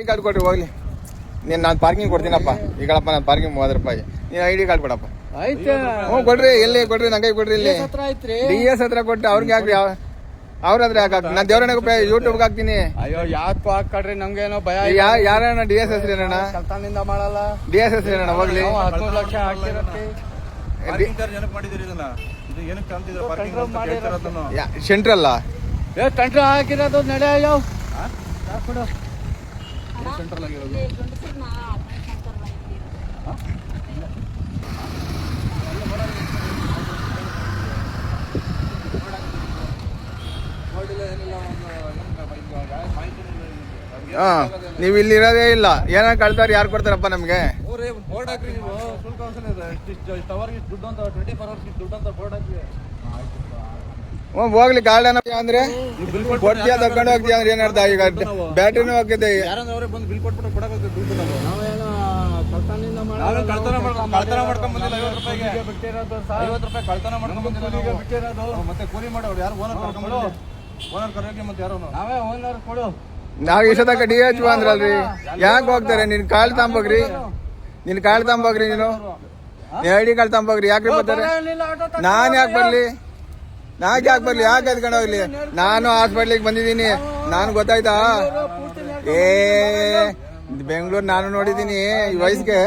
ID card ಕೊಡ್ರಿ ಹೋಗ್ಲಿ. ನಾನು ಪಾರ್ಕಿಂಗ್ ಕೊಡ್ತೀನಪ್ಪ. ಈಗಳಪ್ಪ ನಾನು ಪಾರ್ಕಿಂಗ್ 30 ರೂಪಾಯಿ. ನೀನು ಐಡಿ ಕಾರ್ಡ್ ಕೊಡಪ್ಪ. ಹ್ಞೂ ಕೊಡ್ರಿ. ಎಲ್ಲಿ ಕೊಡ್ರಿ? ನಂಗೆ ಕೊಡ್ರಿ. ಇಲ್ಲಿ DS ಹತ್ರ ಕೊಟ್ಟು ಅವ್ರಿಗೆ ಹಾಕ್ರಿ. ಅವ್ರಾದ್ರೆ ಹಾಕಿ ನಾನು ದೇವರಣ್ಣ ಯೂಟ್ಯೂಬ್ಗೆ ಹಾಕ್ತೀನಿ. ಅಯ್ಯೋ ಯಾಕೋ ಹಾಕ್ರಿ, ನಮ್ಗೇನೋ ಭಯ. ಯಾರಣ್ಣ DS ಹೆಸ್ರು ಏನಣ್ಣ? ಕಲ್ತಾನಿಂದ ಮಾಡಲ್ಲ. DS ಹೆಸ್ರು ಏನಣ್ಣ? ಹೋಗ್ಲಿ. 10 ಲಕ್ಷ ಹಾಕ್ತಿರತ್ತೆ. ಸೆಂಟ್ರಲ್ಲ ಕಂಟ್ರೋಲ್ ಹಾಕಿರೋದು ನಡೆಯೋ ನೀವು ಇಲ್ಲಿ ಇರೋದೇ ಇಲ್ಲ. ಏನ ಕಳ್ತಾರೆ? ಯಾರು ಕೊಡ್ತಾರಪ್ಪ ನಮ್ಗೆ? ಹೋಗ್ಲಿ. ಗಾರ್ಡ್ ಅಂದ್ರೆ ಕೊಡ್ತೀಯ ತಗೊಂಡು ಹೋಗ್ತೀಯ ಅಂದ್ರೆ ಏನರ್ಥ? ಈಗ ಬ್ಯಾಟ್ರಿನೂ ಹಾಕಿದೆ. ಮತ್ತೆ ಕೂಲಿ ಮಾಡೋರು ಯಾರು? ನಾವೇ ಓನರ್ ಕೊಡು. ನಾವ್ ಇಷ್ಟ ತನಕ DH ಅಂದ್ರಲ್ರಿ. ಯಾಕೆ ಹೋಗ್ತಾರೆ? ನಿನ್ ಕಾಲ್ ತಂಬೋಗ್ರಿ. ನೀನು ಐಡಿ ಕಾರ್ಡ್ ತಂಬೋಗ್ರಿ. ಯಾಕ್ರಿ ಬರ್ತಾರೆ? ನಾನ್ ಯಾಕೆ ಬರ್ಲಿ? ಯಾಕೆ ಎದ್ಕೊಂಡು ಹೋಗ್ಲಿ? ನಾನು ಹಾಸ್ಪಿಟ್ಲಿಗೆ ಬಂದಿದ್ದೀನಿ. ನಾನು ಗೊತ್ತಾಯ್ತಾ? ಬೆಂಗಳೂರು ನಾನು ನೋಡಿದ್ದೀನಿ ಈ ವಯಸ್ಸಿಗೆ.